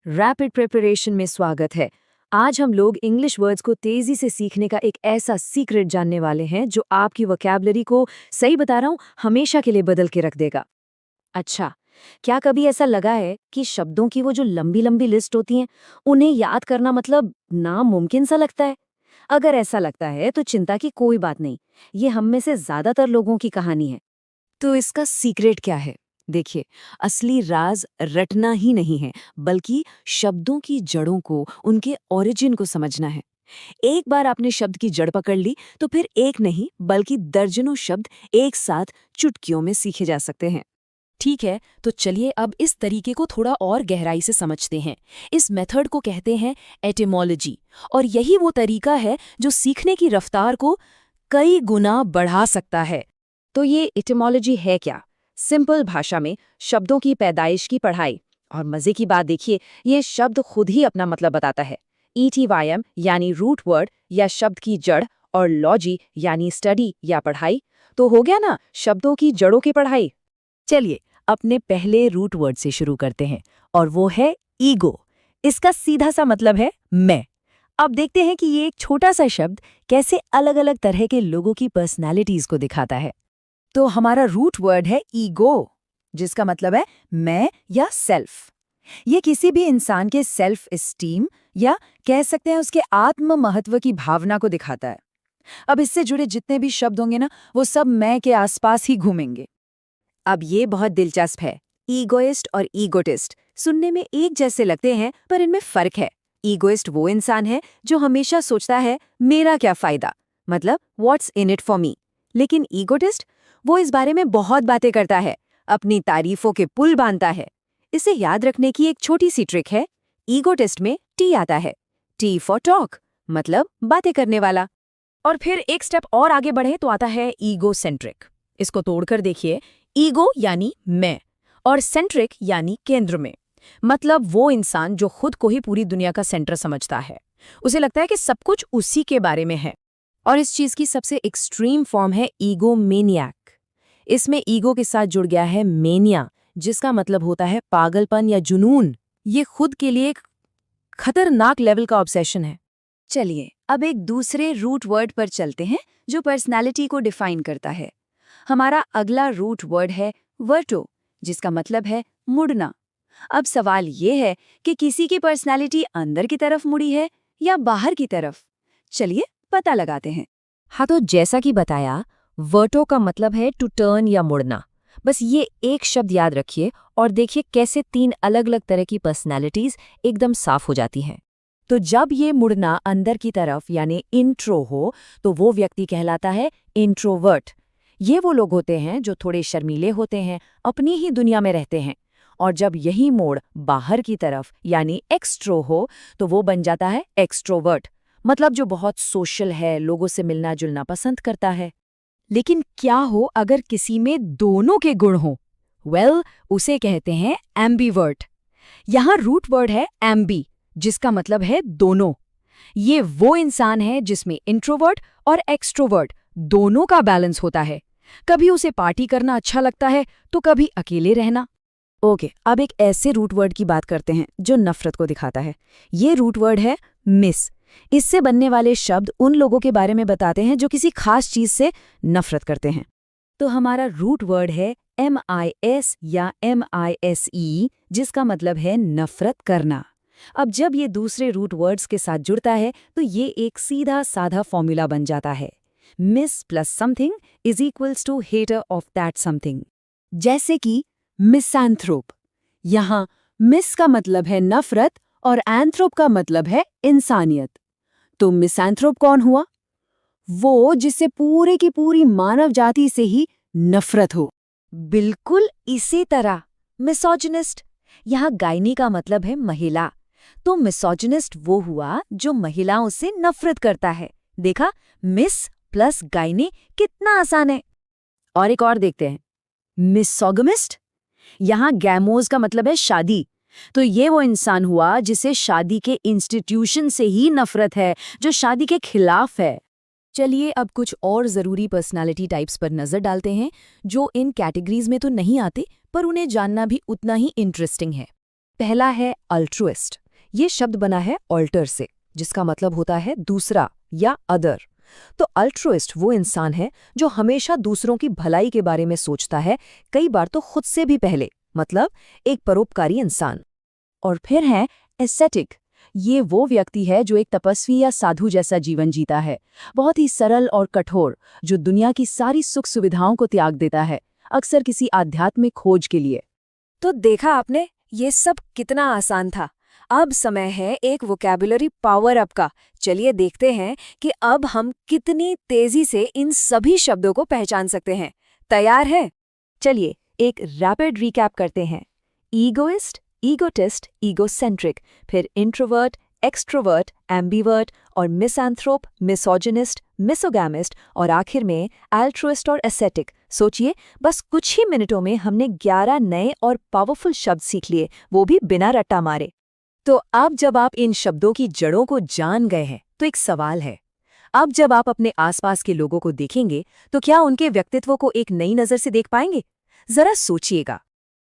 Rapid preparation में स्वागत है। आज हम लोग इंग्लिश वर्ड्स को तेजी से सीखने का एक ऐसा सीक्रेट जानने वाले हैं जो आपकी वोकैबुलरी को, सही बता रहा हूँ, हमेशा के लिए बदल के रख देगा। अच्छा, क्या कभी ऐसा लगा है कि शब्दों की वो जो लंबी लंबी लिस्ट होती हैं, उन्हें याद करना मतलब नामुमकिन सा लगता है? अगर ऐसा लगता है तो चिंता की कोई बात नहीं, ये हम में से ज्यादातर लोगों की कहानी है। तो इसका सीक्रेट क्या है? देखिए, असली राज रटना ही नहीं है, बल्कि शब्दों की जड़ों को, उनके ओरिजिन को समझना है। एक बार आपने शब्द की जड़ पकड़ ली, तो फिर एक नहीं बल्कि दर्जनों शब्द एक साथ चुटकियों में सीखे जा सकते हैं। ठीक है, तो चलिए अब इस तरीके को थोड़ा और गहराई से समझते हैं। इस मेथड को कहते हैं एटिमोलॉजी, और यही वो तरीका है जो सीखने की रफ्तार को कई गुना बढ़ा सकता है। तो ये इटिमोलॉजी है क्या? सिंपल भाषा में शब्दों की पैदाइश की पढ़ाई। और मजे की बात देखिए, ये शब्द खुद ही अपना मतलब बताता है। ETYM यानी रूट वर्ड या शब्द की जड़, और लॉजी यानी स्टडी या पढ़ाई। तो हो गया ना शब्दों की जड़ों की पढ़ाई। चलिए अपने पहले रूट वर्ड से शुरू करते हैं, और वो है ईगो। इसका सीधा सा मतलब है मैं। अब देखते हैं कि ये एक छोटा सा शब्द कैसे अलग अलग तरह के लोगों की पर्सनैलिटीज को दिखाता है। तो हमारा रूट वर्ड है ईगो, जिसका मतलब है मैं या सेल्फ। ये किसी भी इंसान के सेल्फ एस्टीम या कह सकते हैं उसके आत्म महत्व की भावना को दिखाता है। अब इससे जुड़े जितने भी शब्द होंगे ना, वो सब मैं के आसपास ही घूमेंगे। अब ये बहुत दिलचस्प है। ईगोइस्ट और ईगोटिस्ट सुनने में एक जैसे लगते हैं, पर इनमें फर्क है। ईगोइस्ट वो इंसान है जो हमेशा सोचता है मेरा क्या फायदा, मतलब what's in it for me. लेकिन ईगोटिस्ट वो इस बारे में बहुत बातें करता है, अपनी तारीफों के पुल बांधता है। इसे याद रखने की एक छोटी सी ट्रिक है। ईगोटिस्ट में टी आता है, टी फॉर टॉक, मतलब बातें करने वाला। और फिर एक स्टेप और आगे बढ़े तो आता है ईगो सेंट्रिक। इसको तोड़कर देखिए, ईगो यानी मैं और सेंट्रिक यानी केंद्र में। मतलब वो इंसान जो खुद को ही पूरी दुनिया का सेंटर समझता है। उसे लगता है कि सब कुछ उसी के बारे में है। और इस चीज की सबसे एक्सट्रीम फॉर्म है ईगो मेनियक। इसमें ईगो के साथ जुड़ गया है मेनिया, जिसका मतलब होता है पागलपन या जुनून। ये खुद के लिए एक खतरनाक लेवल का ऑब्सेशन है। चलिए अब एक दूसरे रूट वर्ड पर चलते हैं जो पर्सनालिटी को डिफाइन करता है। हमारा अगला रूट वर्ड है वर्टो, जिसका मतलब है मुड़ना। अब सवाल ये है कि किसी की पर्सनालिटी अंदर की तरफ मुड़ी है या बाहर की तरफ। चलिए पता लगाते हैं। हाँ, तो जैसा कि बताया, वर्टो का मतलब है टू टर्न या मुड़ना। बस ये एक शब्द याद रखिए और देखिए कैसे तीन अलग अलग तरह की पर्सनैलिटीज एकदम साफ हो जाती हैं। तो जब ये मुड़ना अंदर की तरफ यानी इंट्रो हो, तो वो व्यक्ति कहलाता है इंट्रोवर्ट। ये वो लोग होते हैं जो थोड़े शर्मीले होते हैं, अपनी ही दुनिया में रहते हैं। और जब यही मोड़ बाहर की तरफ यानी एक्सट्रो हो, तो वो बन जाता है एक्सट्रोवर्ट, मतलब जो बहुत सोशल है, लोगों से मिलना जुलना पसंद करता है। लेकिन क्या हो अगर किसी में दोनों के गुण हो? उसे कहते हैं एम्बीवर्ट। यहाँ रूट वर्ड है एम्बी, जिसका मतलब है दोनों। ये वो इंसान है जिसमें इंट्रोवर्ट और एक्सट्रोवर्ट दोनों का बैलेंस होता है। कभी उसे पार्टी करना अच्छा लगता है, तो कभी अकेले रहना। ओके, अब एक ऐसे रूट वर्ड की बात करते हैं जो नफरत को दिखाता है। ये रूट वर्ड है मिस। इससे बनने वाले शब्द उन लोगों के बारे में बताते हैं जो किसी खास चीज से नफरत करते हैं। तो हमारा रूट वर्ड है MIS या MISE, जिसका मतलब है नफरत करना। अब जब ये दूसरे रूट वर्ड्स के साथ जुड़ता है तो ये एक सीधा साधा फॉर्मूला बन जाता है। Mis plus something is equals to hater of that something. जैसे कि मिसैंथ्रोप। यहाँ मिस का मतलब है नफरत और एंथ्रोप का मतलब है इंसानियत। तो मिसैंथ्रोप कौन हुआ? वो जिससे पूरे की पूरी मानव जाति से ही नफरत हो। बिल्कुल इसी तरह मिसोजिनिस्ट। यहाँ गायनी का मतलब है महिला। तो मिसोजिनिस्ट वो हुआ जो महिलाओं से नफरत करता है। देखा, मिस प्लस गायनी कितना आसान है। और एक और देखते हैं, मिसोगमिस्ट। यहाँ गैमोज का मतलब है शादी। तो ये वो इंसान हुआ जिसे शादी के इंस्टीट्यूशन से ही नफरत है, जो शादी के खिलाफ है। चलिए अब कुछ और ज़रूरी पर्सनालिटी टाइप्स पर नज़र डालते हैं जो इन कैटेगरीज में तो नहीं आते, पर उन्हें जानना भी उतना ही इंटरेस्टिंग है। पहला है अल्ट्रुइस्ट। ये शब्द बना है ऑल्टर से, जिसका मतलब होता है दूसरा या अदर। तो अल्ट्रुइस्ट वो इंसान है जो हमेशा दूसरों की भलाई के बारे में सोचता है, कई बार तो खुद से भी पहले, मतलब एक परोपकारी इंसान। और फिर है एस्थेटिक। ये वो व्यक्ति है जो एक तपस्वी या साधु जैसा जीवन जीता है, बहुत ही सरल और कठोर, जो दुनिया की सारी सुख सुविधाओं को त्याग देता है, अक्सर किसी आध्यात्मिक खोज के लिए। तो देखा आपने, ये सब कितना आसान था। अब समय है एक वोकैबुलरी पावर अप का। चलिए देखते हैं कि अब हम कितनी तेजी से इन सभी शब्दों को पहचान सकते हैं। तैयार है? चलिए एक रैपिड रिकैप करते हैं। ईगोइस्ट, ईगोटिस्ट, ईगोसेंट्रिक, फिर इंट्रोवर्ट, एक्सट्रोवर्ट, एम्बीवर्ट, और मिसैंथ्रोप, मिसोजिनिस्ट, मिसोगैमिस्ट, और आखिर में अल्ट्रुइस्ट और एस्थेटिक। सोचिए, बस कुछ ही मिनटों में हमने 11 नए और पावरफुल शब्द सीख लिए, वो भी बिना रट्टा मारे। तो अब जब आप इन शब्दों की जड़ों को जान गए हैं, तो एक सवाल है, अब जब आप अपने आसपास के लोगों को देखेंगे, तो क्या उनके व्यक्तित्व को एक नई नज़र से देख पाएंगे? जरा सोचिएगा।